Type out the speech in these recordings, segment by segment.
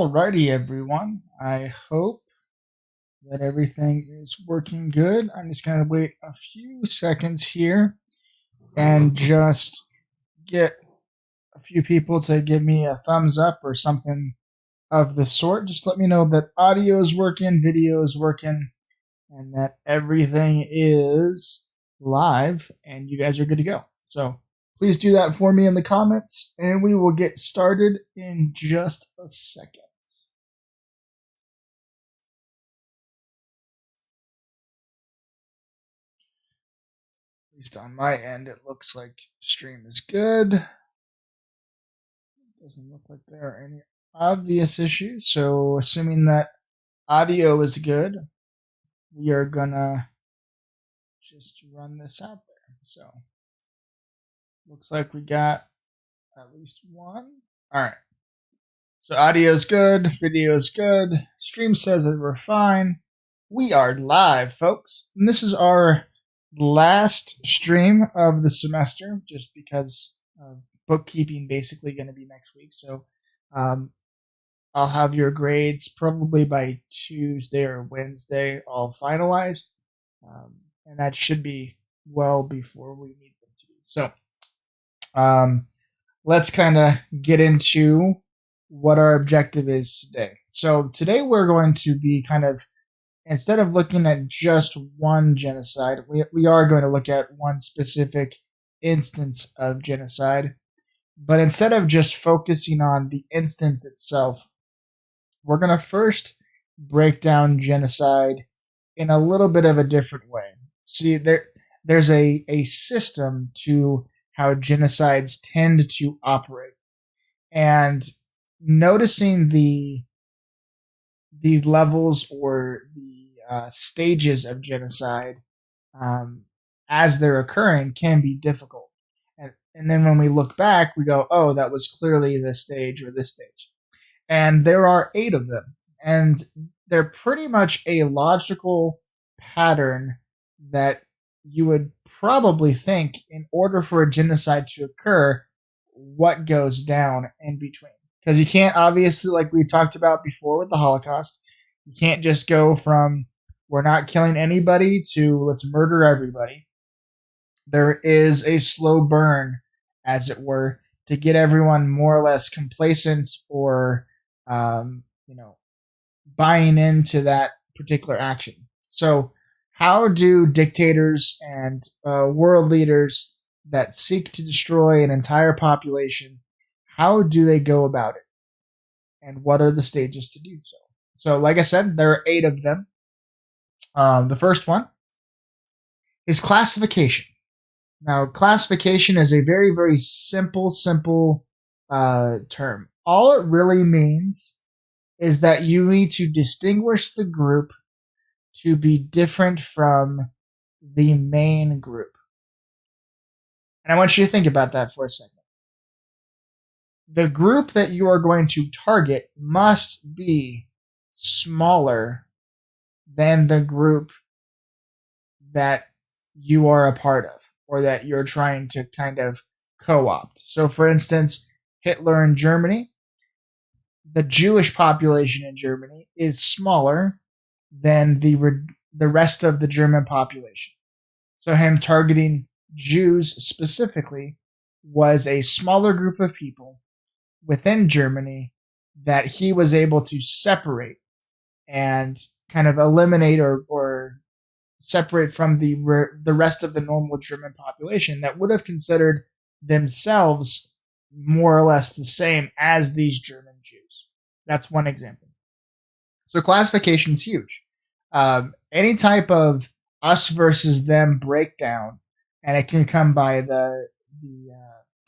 Alrighty, everyone. I hope that everything is working good. I'm just going to wait a few seconds here and just get a few people to give me a thumbs up or something of the sort. Just let me know that audio is working, video is working, and that everything is live and you guys are good to go. So please do that for me in the comments, and we will get started in just a second. At least on my end, it looks like stream is good. Doesn't look like there are any obvious issues. So assuming that audio is good, we are gonna just run this out there. So looks like we got at least one. All right. So audio is good, video is good. Stream says that we're fine. We are live, folks. And this is our last stream of the semester, just because bookkeeping basically going to be next week. So I'll have your grades probably by Tuesday or Wednesday all finalized. And that should be well before we need them to be. So let's kind of get into what our objective is today. So today we're going to be kind of, instead of looking at just one genocide, we are going to look at one specific instance of genocide. But instead of just focusing on the instance itself, we're going to first break down genocide in a little bit of a different way. See, there's a system to how genocides tend to operate. And noticing the levels or the stages of genocide as they're occurring can be difficult. And then when we look back, we go, oh, that was clearly this stage or this stage. And there are 8 of them. And they're pretty much a logical pattern that you would probably think, in order for a genocide to occur, what goes down in between. Because you can't, obviously, like we talked about before with the Holocaust, you can't just go from we're not killing anybody to let's murder everybody. There is a slow burn, as it were, to get everyone more or less complacent or, buying into that particular action. So how do dictators and world leaders that seek to destroy an entire population, how do they go about it? And what are the stages to do so? So, like I said, there are 8 of them. The first one is classification. Now, classification is a very, very simple term. All it really means is that you need to distinguish the group to be different from the main group. And I want you to think about that for a second. The group that you are going to target must be smaller than the group that you are a part of or that you're trying to kind of co-opt. So, for instance, Hitler in Germany, the Jewish population in Germany is smaller than the rest of the German population. So him targeting Jews specifically was a smaller group of people within Germany that he was able to separate and kind of eliminate or separate from the rest of the normal German population that would have considered themselves more or less the same as these German Jews. That's one example. So classification is huge. Any type of us versus them breakdown, and it can come by the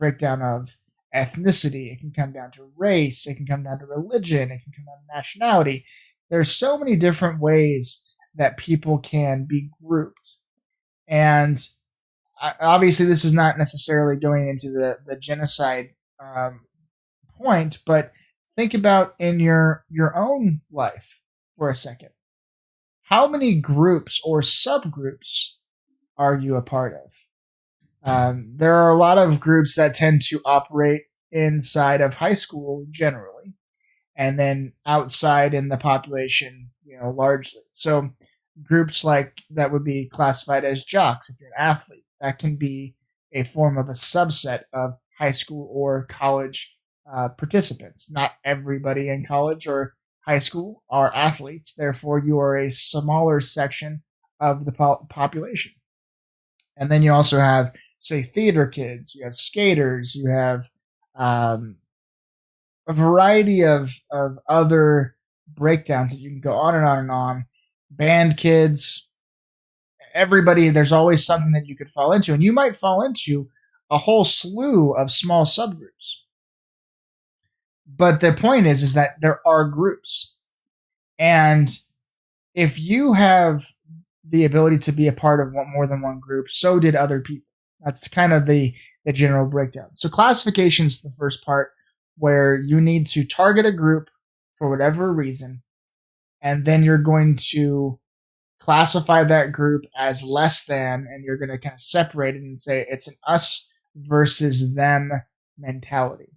breakdown of ethnicity, it can come down to race, it can come down to religion, it can come down to nationality. There's so many different ways that people can be grouped. And obviously this is not necessarily going into the genocide point, but think about in your own life for a second. How many groups or subgroups are you a part of? There are a lot of groups that tend to operate inside of high school generally. and then outside in the population, largely. So groups like that would be classified as jocks if you're an athlete. That can be a form of a subset of high school or college participants. Not everybody in college or high school are athletes. Therefore, you are a smaller section of the population. And then you also have, say, theater kids, you have skaters, you have um, a variety of other breakdowns that you can go on and on and on. Band kids, everybody, there's always something that you could fall into. And you might fall into a whole slew of small subgroups. But the point is that there are groups. And if you have the ability to be a part of more than one group, so did other people. That's kind of the general breakdown. So classification is the first part, where you need to target a group for whatever reason, and then you're going to classify that group as less than, and you're going to kind of separate it and say it's an us versus them mentality.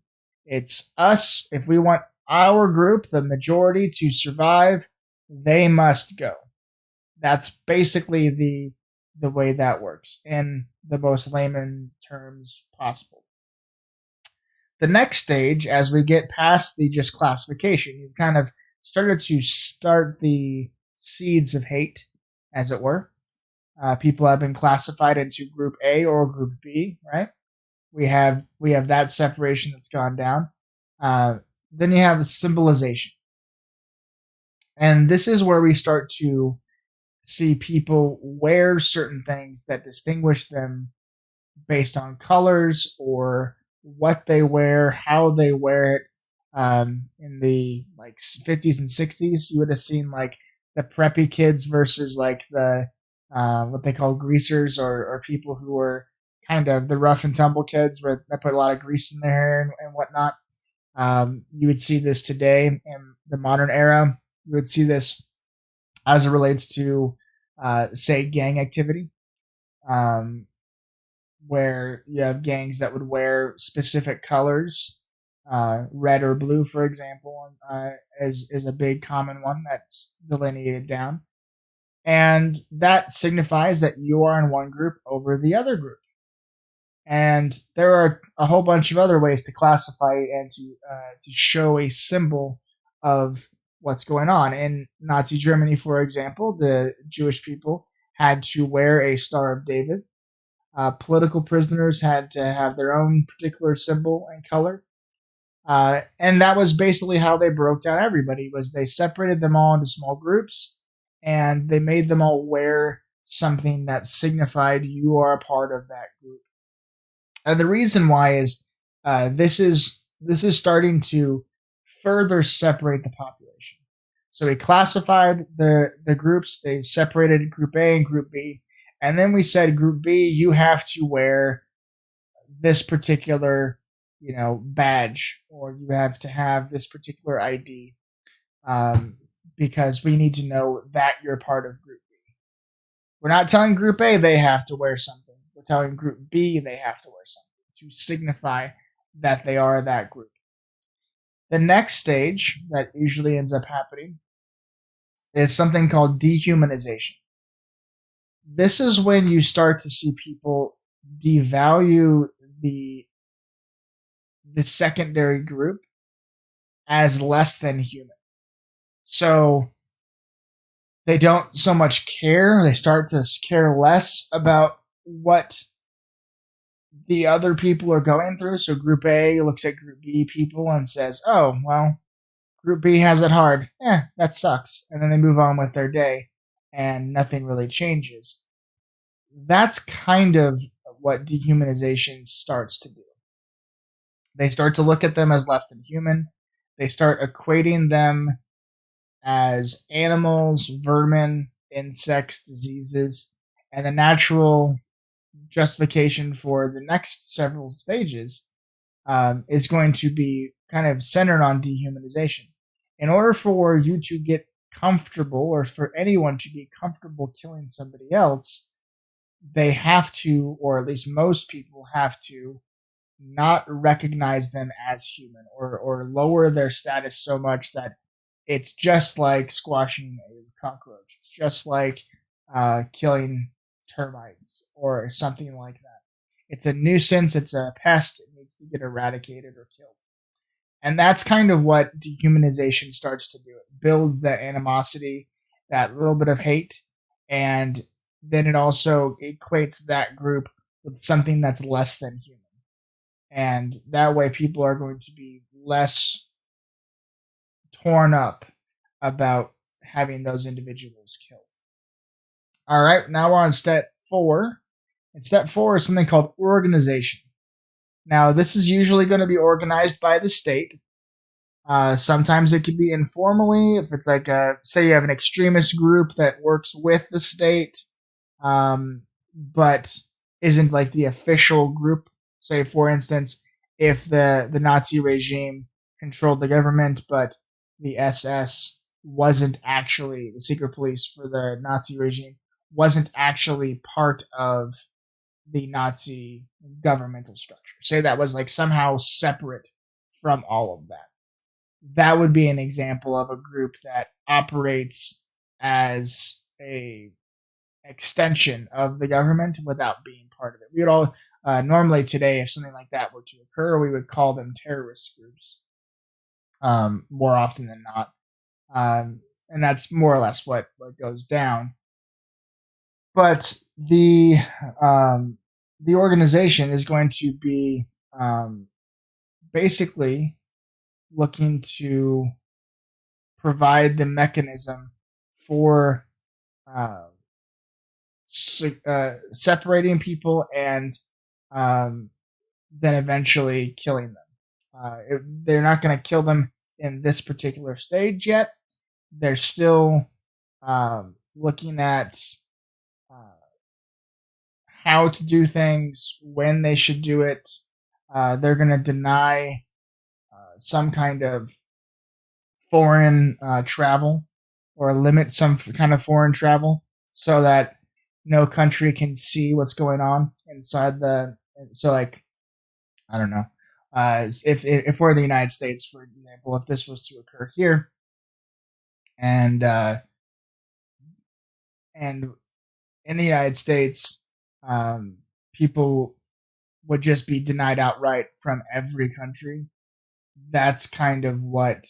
It's us. If we want our group, the majority, to survive, they must go. That's basically the way that works in the most layman terms possible. The next stage, as we get past the just classification, you've kind of started to start the seeds of hate, as it were. People have been classified into Group A or Group B, right? We have that separation that's gone down. Then you have symbolization, and this is where we start to see people wear certain things that distinguish them based on colors or what they wear, how they wear it. In the 50s and 60s, you would have seen like the preppy kids versus like the what they call greasers, or people who were kind of the rough and tumble kids that put a lot of grease in their hair and whatnot. You would see this today in the modern era. You would see this as it relates to, say, gang activity, where you have gangs that would wear specific colors, red or blue, for example, is a big common one that's delineated down. And that signifies that you are in one group over the other group. And there are a whole bunch of other ways to classify and to show a symbol of what's going on. In Nazi Germany, for example, the Jewish people had to wear a Star of David. Political prisoners had to have their own particular symbol and color. And that was basically how they broke down everybody, was they separated them all into small groups, and they made them all wear something that signified you are a part of that group. And the reason why is this is starting to further separate the population. So we classified the groups. They separated Group A and Group B. And then we said, Group B, you have to wear this particular, badge, or you have to have this particular ID, because we need to know that you're part of Group B. We're not telling Group A they have to wear something. We're telling Group B they have to wear something to signify that they are that group. The next stage that usually ends up happening is something called dehumanization. This is when you start to see people devalue the secondary group as less than human. So they don't so much care. They start to care less about what the other people are going through. So Group A looks at Group B people and says, oh, well, Group B has it hard. That sucks. And then they move on with their day and nothing really changes. That's kind of what dehumanization starts to do. They start to look at them as less than human. They start equating them as animals, vermin, insects, diseases, and the natural justification for the next several stages is going to be kind of centered on dehumanization. In order for you to get comfortable, or for anyone to be comfortable killing somebody else, they have to, or at least most people have to, not recognize them as human, or lower their status so much that it's just like squashing a cockroach. It's just like killing termites or something like that. It's a nuisance. It's a pest. It needs to get eradicated or killed. And that's kind of what dehumanization starts to do. It builds that animosity, that little bit of hate, and then it also equates that group with something that's less than human. And that way, people are going to be less torn up about having those individuals killed. All right, now we're on step 4. And step 4 is something called organization. Now, this is usually going to be organized by the state. Sometimes it could be informally, if it's like, say you have an extremist group that works with the state, but isn't like the official group. Say, for instance, if the Nazi regime controlled the government, but the SS wasn't actually, the secret police for the Nazi regime wasn't actually part of the Nazi governmental structure. Say that was like somehow separate from all of that. That would be an example of a group that operates as a extension of the government without being part of it. We would all normally today, if something like that were to occur, we would call them terrorist groups more often than not, and that's more or less what goes down. But the organization is going to be basically looking to provide the mechanism for separating people and then eventually killing them. They're not going to kill them in this particular stage yet. They're still looking at how to do things, when they should do it. They're going to deny some kind of foreign travel, or limit some kind of foreign travel, so that no country can see what's going on inside the. So, like, I don't know. If we're in the United States, for example, if this was to occur here, and in the United States, people would just be denied outright from every country. That's kind of what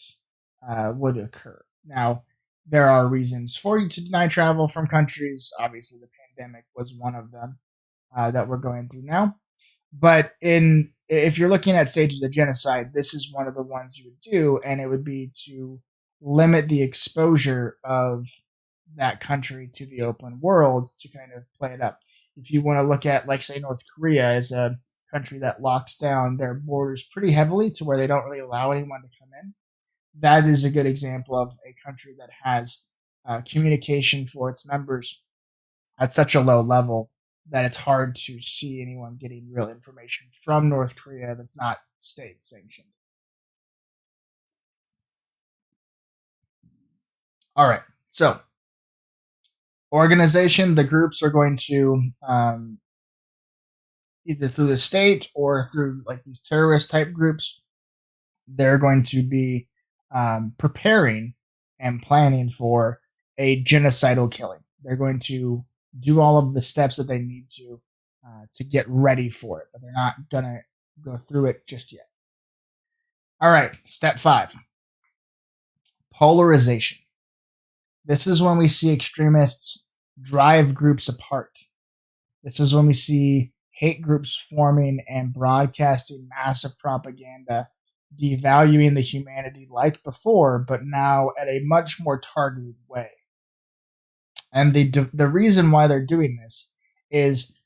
would occur. Now, there are reasons for you to deny travel from countries. Obviously, the pandemic was one of them that we're going through now. But if you're looking at stages of genocide, this is one of the ones you would do, and it would be to limit the exposure of that country to the open world to kind of play it up. If you want to look at, like, say, North Korea as a country that locks down their borders pretty heavily to where they don't really allow anyone to come in, that is a good example of a country that has communication for its members at such a low level that it's hard to see anyone getting real information from North Korea that's not state sanctioned. All right, so organization, the groups are going to either through the state or through like these terrorist type groups, they're going to be preparing and planning for a genocidal killing. They're going to do all of the steps that they need to get ready for it, but they're not going to go through it just yet. All right, step 5. Polarization. This is when we see extremists drive groups apart. This is when we see hate groups forming and broadcasting massive propaganda, devaluing the humanity like before, but now at a much more targeted way. And the reason why they're doing this is,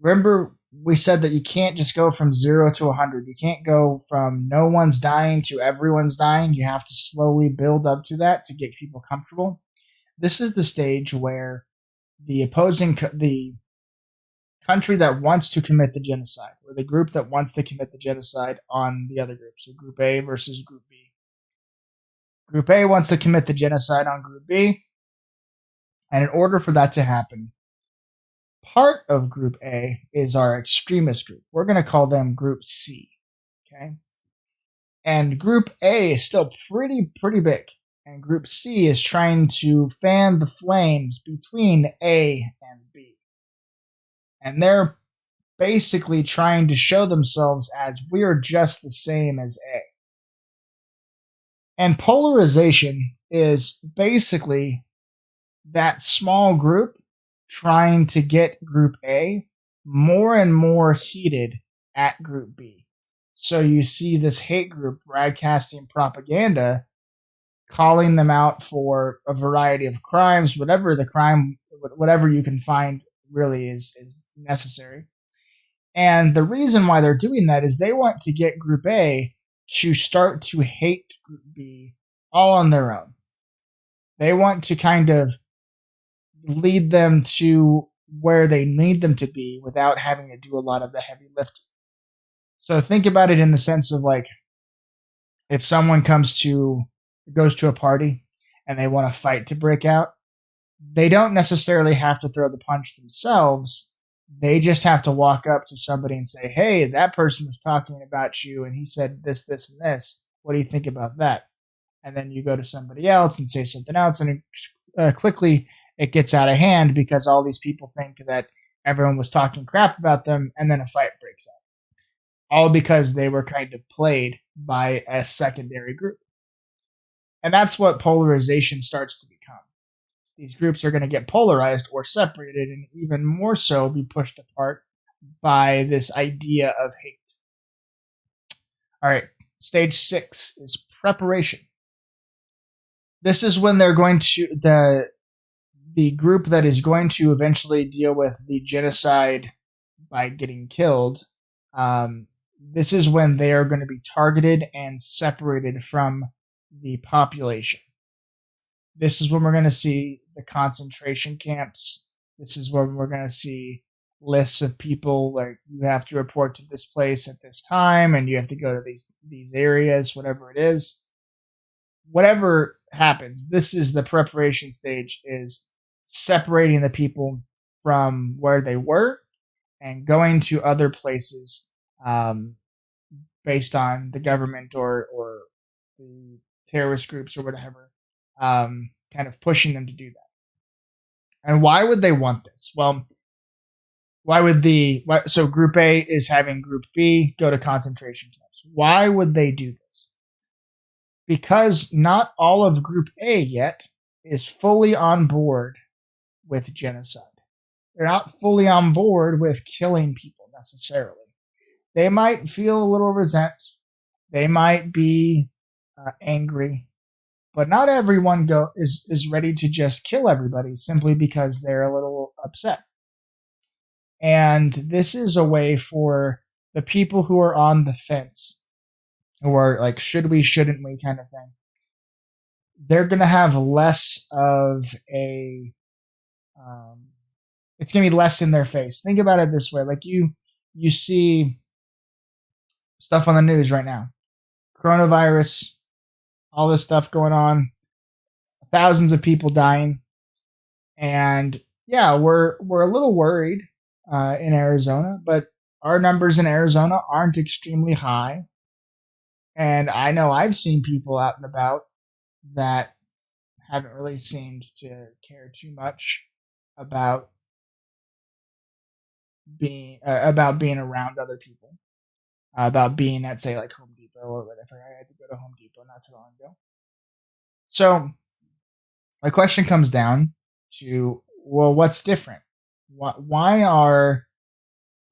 remember we said that you can't just go from 0 to 100. You can't go from no one's dying to everyone's dying. You have to slowly build up to that to get people comfortable. This is the stage where the country that wants to commit the genocide, or the group that wants to commit the genocide on the other group. So Group A versus Group B. Group A wants to commit the genocide on Group B. And in order for that to happen, part of Group A is our extremist group. We're going to call them Group C. Okay. And Group A is still pretty big. And Group C is trying to fan the flames between A and B. And they're basically trying to show themselves as we're just the same as A. And polarization is basically that small group trying to get Group A more and more heated at Group B. So you see this hate group broadcasting propaganda, calling them out for a variety of crimes, whatever the crime, whatever you can find really is necessary. And the reason why they're doing that is they want to get Group A to start to hate Group B all on their own. They want to kind of lead them to where they need them to be without having to do a lot of the heavy lifting. So think about it in the sense of like, if someone goes to a party and they want a fight to break out, they don't necessarily have to throw the punch themselves. They just have to walk up to somebody and say, hey, that person was talking about you and he said this, this, and this. What do you think about that? And then you go to somebody else and say something else, and quickly it gets out of hand because all these people think that everyone was talking crap about them, and then a fight breaks out. All because they were kind of played by a secondary group. And that's what polarization starts to become. These groups are going to get polarized or separated, and even more so be pushed apart by this idea of hate. All right, stage 6 is preparation. This is when they're going to, the group that is going to eventually deal with the genocide by getting killed, this is when they are going to be targeted and separated from the population. This is when we're going to see the concentration camps. This is when we're going to see lists of people like you have to report to this place at this time and you have to go to these areas, whatever it is. Whatever happens, this is the preparation stage, is separating the people from where they were and going to other places based on the government or the terrorist groups or whatever, kind of pushing them to do that. And why would they want this? Well, so Group A is having Group B go to concentration camps. Why would they do this? Because not all of Group A yet is fully on board with genocide. They're not fully on board with killing people necessarily. They might feel a little resent. They might be angry. But not everyone is ready to just kill everybody simply because they're a little upset. And this is a way for the people who are on the fence, who are like, should we, shouldn't we kind of thing. They're going to have less of a, it's going to be less in their face. Think about it this way. Like you see stuff on the news right now. Coronavirus, all this stuff going on, thousands of people dying. And yeah, we're a little worried in Arizona, but our numbers in Arizona aren't extremely high. And I know I've seen people out and about that haven't really seemed to care too much about being around other people, about being at, say, like Home Depot or whatever. I had to go to Home Depot not too long ago. So my question comes down to, well, what's different? Why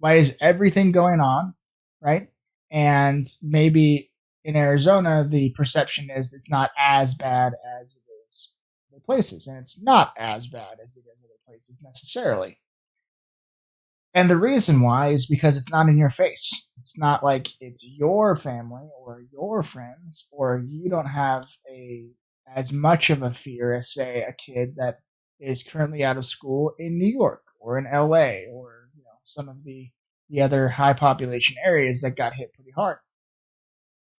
is everything going on, right? And maybe in Arizona, the perception is it's not as bad as it is other places, and it's not as bad as it is other places necessarily. And the reason why is because it's not in your face. It's not like it's your family or your friends, or you don't have as much of a fear as, say, a kid that is currently out of school in New York or in LA or some of the other high population areas that got hit pretty hard.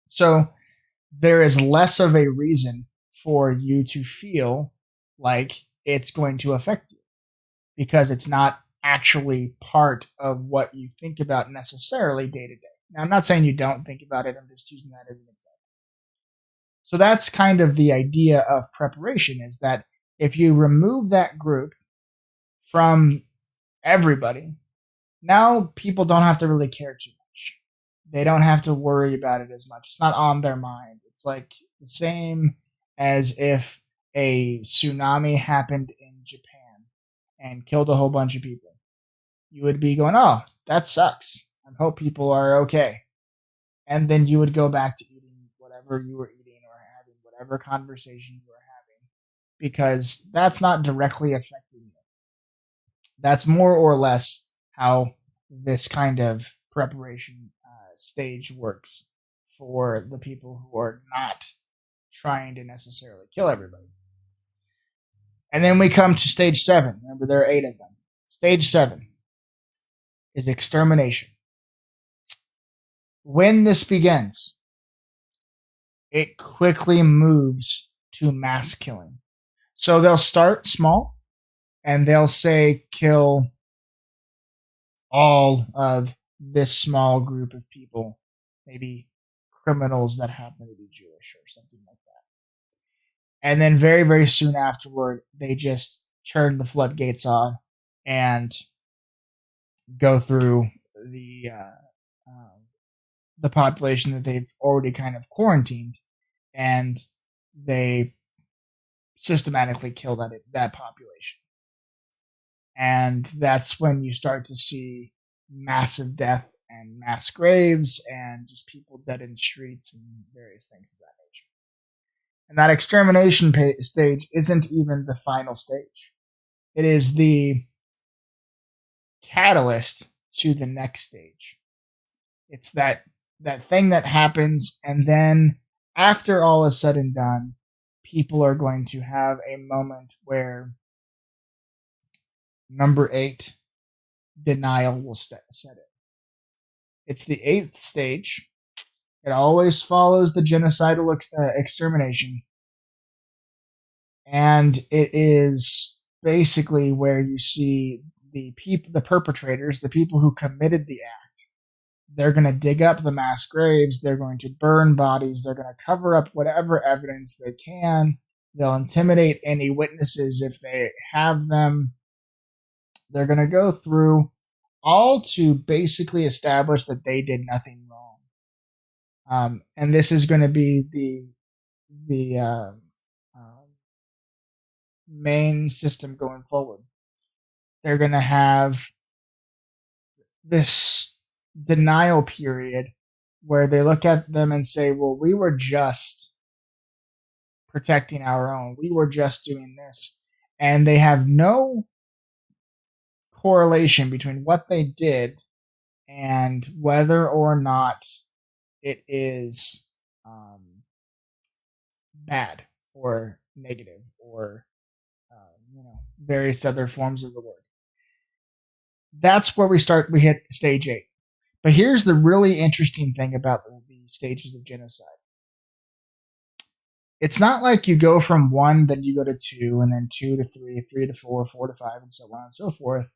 So there is less of a reason for you to feel like it's going to affect you because it's not actually part of what you think about necessarily day to day. Now, I'm not saying you don't think about it, I'm just using that as an example. So that's kind of the idea of preparation, is that if you remove that group from everybody, now people don't have to really care too much. They don't have to worry about it as much. It's not on their mind. It's like the same as if a tsunami happened in Japan and killed a whole bunch of people. You would be going, oh, that sucks. I hope people are okay. And then you would go back to eating whatever you were eating or having whatever conversation you were having, because that's not directly affecting you. That's more or less how this kind of preparation stage works for the people who are not trying to necessarily kill everybody. And then we come to stage 7. Remember, there are 8 of them. Stage 7 is extermination. When this begins, it quickly moves to mass killing. So they'll start small and they'll say kill all of this small group of people, maybe criminals that happen to be Jewish or something like that. And then very, very soon afterward, they just turn the floodgates on and go through the population that they've already kind of quarantined, and they systematically kill that population. And that's when you start to see massive death and mass graves and just people dead in streets and various things of that nature. And that extermination stage isn't even the final stage. It is the catalyst to the next stage. It's that thing that happens, and then after all is said and done, people are going to have a moment where number 8, denial will set it. It's the 8th stage. It always follows the genocidal extermination. And it is basically where you see the perpetrators, the people who committed the act. They're going to dig up the mass graves. They're going to burn bodies. They're going to cover up whatever evidence they can. They'll intimidate any witnesses if they have them. They're going to go through all to basically establish that they did nothing wrong. And this is going to be the main system going forward. They're going to have this denial period where they look at them and say, well, we were just protecting our own. We were just doing this. And they have no correlation between what they did and whether or not it is bad or negative or various other forms of the word. That's where we hit stage 8. But here's the really interesting thing about the stages of genocide. It's not like you go from 1, then you go to 2, and then 2 to 3, 3 to 4, 4 to 5, and so on and so forth.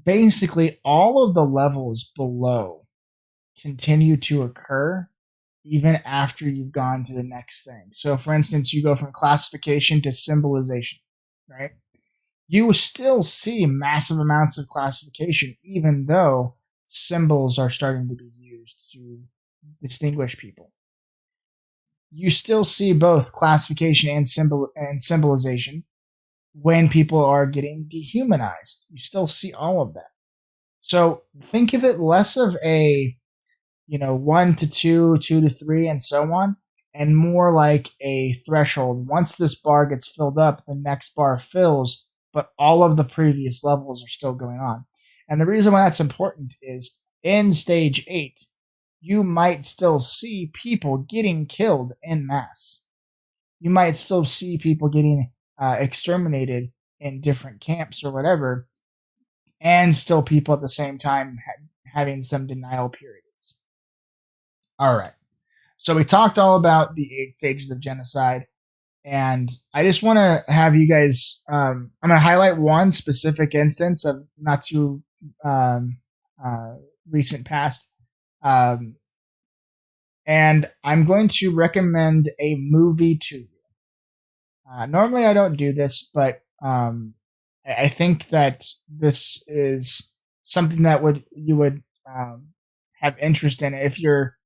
Basically, all of the levels below continue to occur even after you've gone to the next thing. So, for instance, you go from classification to symbolization, right? You still see massive amounts of classification, even though symbols are starting to be used to distinguish people. You still see both classification and symbolization when people are getting dehumanized. You still see all of that. So think of it less of a 1 to 2, 2 to 3, and so on, and more like a threshold. Once this bar gets filled up, the next bar fills, but all of the previous levels are still going on. And the reason why that's important is in stage 8, you might still see people getting killed en masse. You might still see people getting exterminated in different camps or whatever, and still people at the same time having some denial periods. All right. So we talked all about the 8 stages of genocide, And I just want to have you guys. I'm going to highlight one specific instance of not too um, uh, recent past, um, and I'm going to recommend a movie to you. Normally, I don't do this, but I think that this is something that would you would have interest in if you're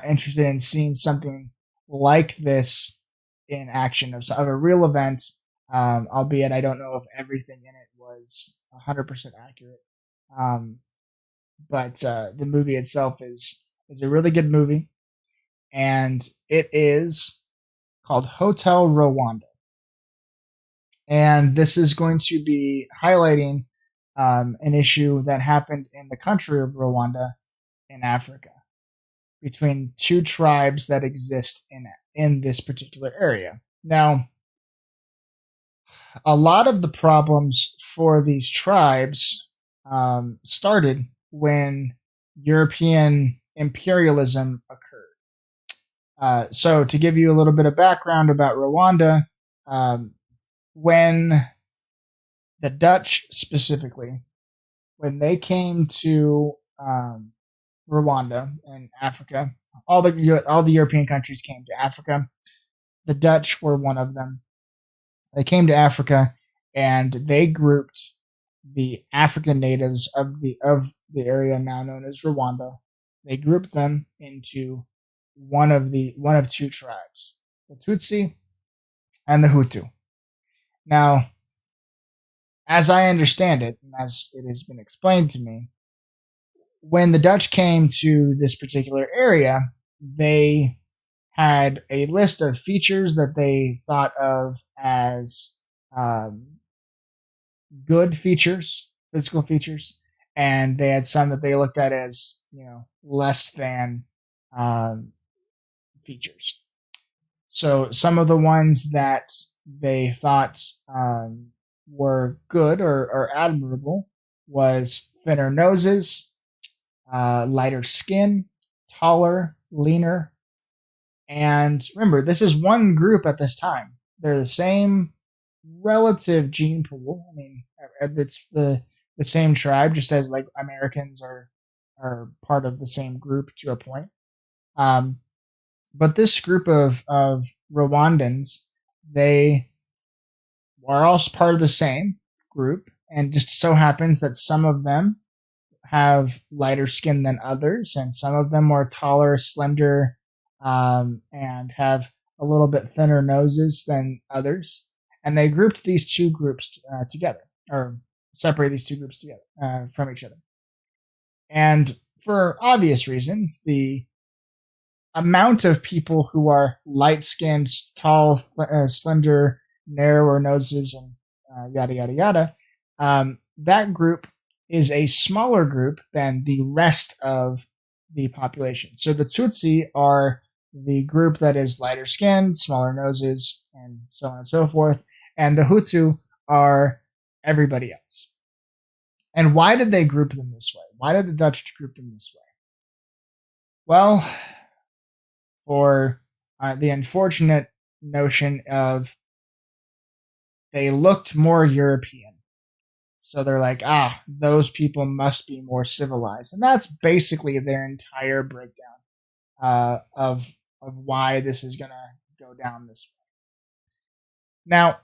interested in seeing something like this in action of a real event. Albeit, I don't know if everything in it was 100% accurate. Um, but the movie itself is a really good movie, and it is called Hotel Rwanda. And this is going to be highlighting an issue that happened in the country of Rwanda in Africa between two tribes that exist in this particular area. Now, a lot of the problems for these tribes started when European imperialism occurred. So, to give you a little bit of background about Rwanda, when the Dutch specifically, when they came to Rwanda and Africa, all the European countries came to Africa. The Dutch were one of them. They came to Africa and they grouped the African natives of the area now known as Rwanda. They grouped them into one of two tribes, the Tutsi and the Hutu. Now, as I understand it, and as it has been explained to me, when the Dutch came to this particular area, they had a list of features that they thought of as um, good features, physical features, and they had some that they looked at as less than um, features. So some of the ones that they thought were good or admirable was thinner noses, lighter skin, taller, leaner. And remember, this is one group at this time. They're the same relative gene pool. I mean, it's the same tribe, just as like Americans are part of the same group to a point. Um, but this group of Rwandans, they are all part of the same group, and just so happens that some of them have lighter skin than others, and some of them are taller, slender, and have a little bit thinner noses than others. And they grouped these two groups together, or separated these two groups together from each other. And for obvious reasons, the amount of people who are light skinned, tall, slender, narrower noses, and yada, yada, yada, that group is a smaller group than the rest of the population. So the Tutsi are the group that is lighter skinned, smaller noses, and so on and so forth. And the Hutu are everybody else. And why did they group them this way? Why did the Dutch group them this way? Well, for the unfortunate notion of they looked more European. So they're like, those people must be more civilized. And that's basically their entire breakdown of why this is going to go down this way. Now,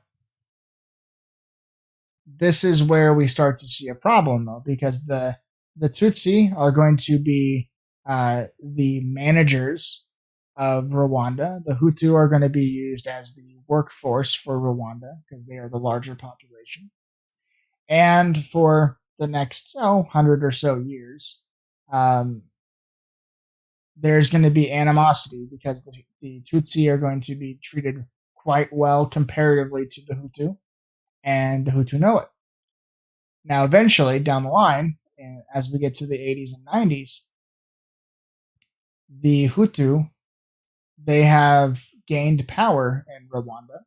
this is where we start to see a problem, though, because the Tutsi are going to be the managers of Rwanda. The Hutu are going to be used as the workforce for Rwanda because they are the larger population. And for the next 100 or so years, there's going to be animosity because the Tutsi are going to be treated quite well comparatively to the Hutu, and the Hutu know it. Now, eventually, down the line, as we get to the 80s and 90s, the Hutu, they have gained power in Rwanda.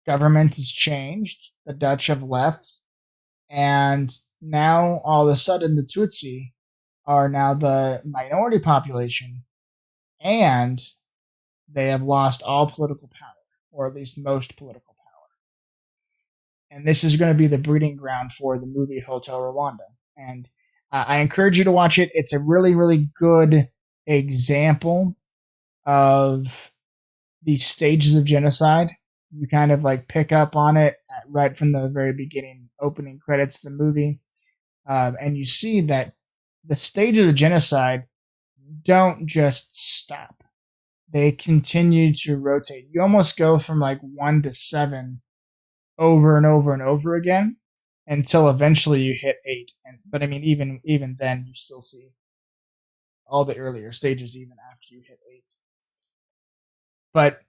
Government has changed. The Dutch have left. And now, all of a sudden, the Tutsi are now the minority population, and they have lost all political power. or at least most political power. And this is going to be the breeding ground for the movie Hotel Rwanda. And I encourage you to watch it. It's a really, really good example of these stages of genocide. You kind of like pick up on it right from the very beginning, opening credits of the movie. And you see that the stages of genocide don't just stop. They continue to rotate. You almost go from like 1 to 7 over and over and over again until eventually you hit 8. But I mean, even then, you still see all the earlier stages even after you hit 8. But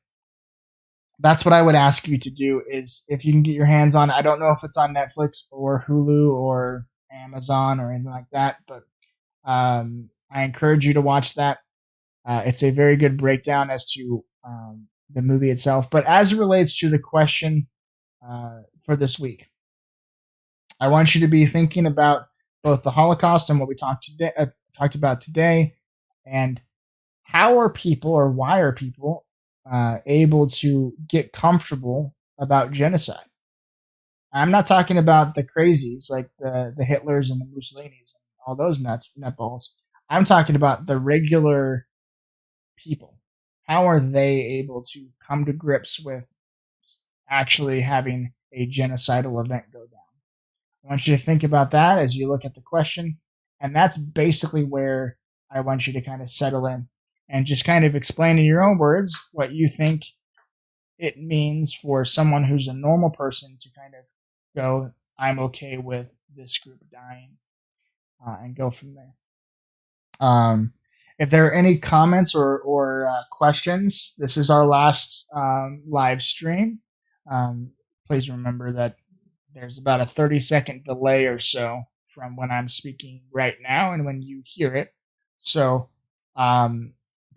that's what I would ask you to do is if you can get your hands on it. I don't know if it's on Netflix or Hulu or Amazon or anything like that, but I encourage you to watch that. It's a very good breakdown as to the movie itself. But as it relates to the question for this week, I want you to be thinking about both the Holocaust and what we talked about today, and how are people or why are people able to get comfortable about genocide? I'm not talking about the crazies like the Hitlers and the Mussolinis and all those nutballs. I'm talking about the regular people. How are they able to come to grips with actually having a genocidal event go down? I want you to think about that as you look at the question. And that's basically where I want you to kind of settle in and just kind of explain in your own words what you think it means for someone who's a normal person to kind of go, I'm okay with this group dying, and go from there. If there are any comments or questions, this is our last live stream. Please remember that there's about a 30-second delay or so from when I'm speaking right now and when you hear it. So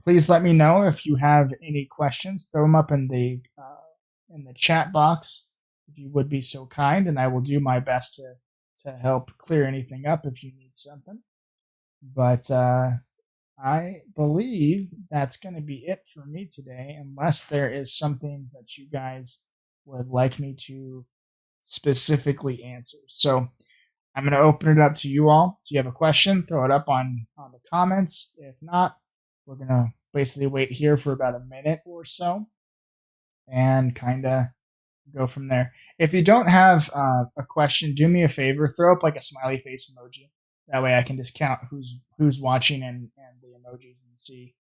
please let me know if you have any questions. Throw them up in the chat box if you would be so kind, and I will do my best to help clear anything up if you need something. But I believe that's going to be it for me today, unless there is something that you guys would like me to specifically answer. So I'm going to open it up to you all. If you have a question, throw it up on the comments. If not, we're going to basically wait here for about a minute or so and kind of go from there. If you don't have a question, do me a favor, throw up like a smiley face emoji. That way I can just count who's watching and the emojis and see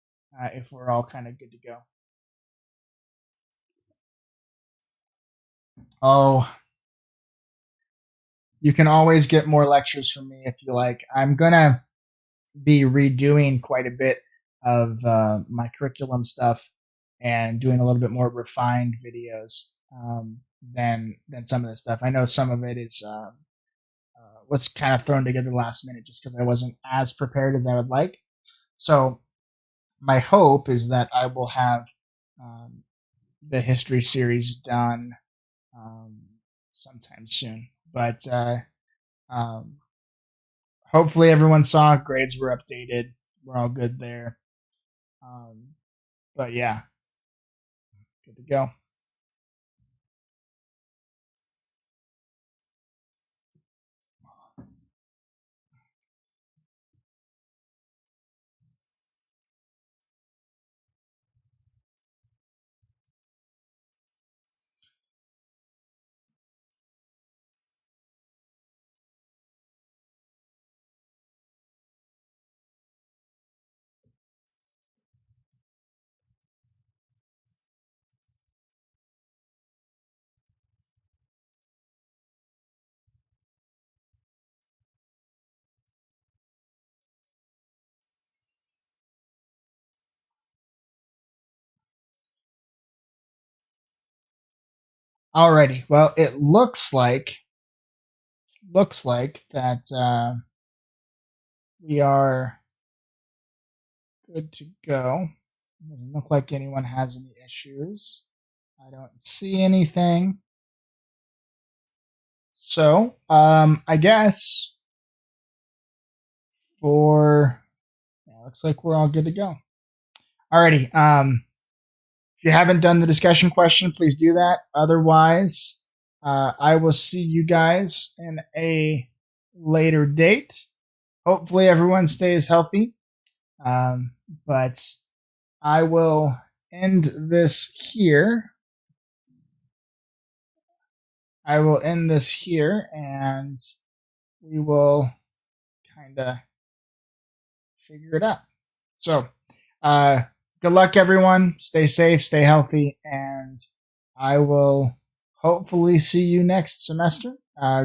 if we're all kind of good to go. Oh, you can always get more lectures from me if you like. I'm going to be redoing quite a bit of my curriculum stuff and doing a little bit more refined videos than some of the stuff. I know some of it is was kind of thrown together last minute just because I wasn't as prepared as I would like. So my hope is that I will have the history series done sometime soon. But hopefully everyone saw grades were updated. We're all good there. But yeah, good to go. Alrighty. Well, it looks like that we are good to go. Doesn't look like anyone has any issues. I don't see anything. So, I guess looks like we're all good to go. Alrighty. If you haven't done the discussion question, please do that. Otherwise, I will see you guys in a later date. Hopefully, everyone stays healthy. But I will end this here. And we will kind of figure it out. So, good luck, everyone. Stay safe, stay healthy, and I will hopefully see you next semester.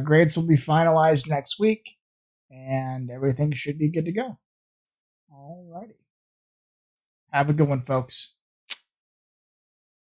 Grades will be finalized next week, and everything should be good to go. Alrighty. Have a good one, folks.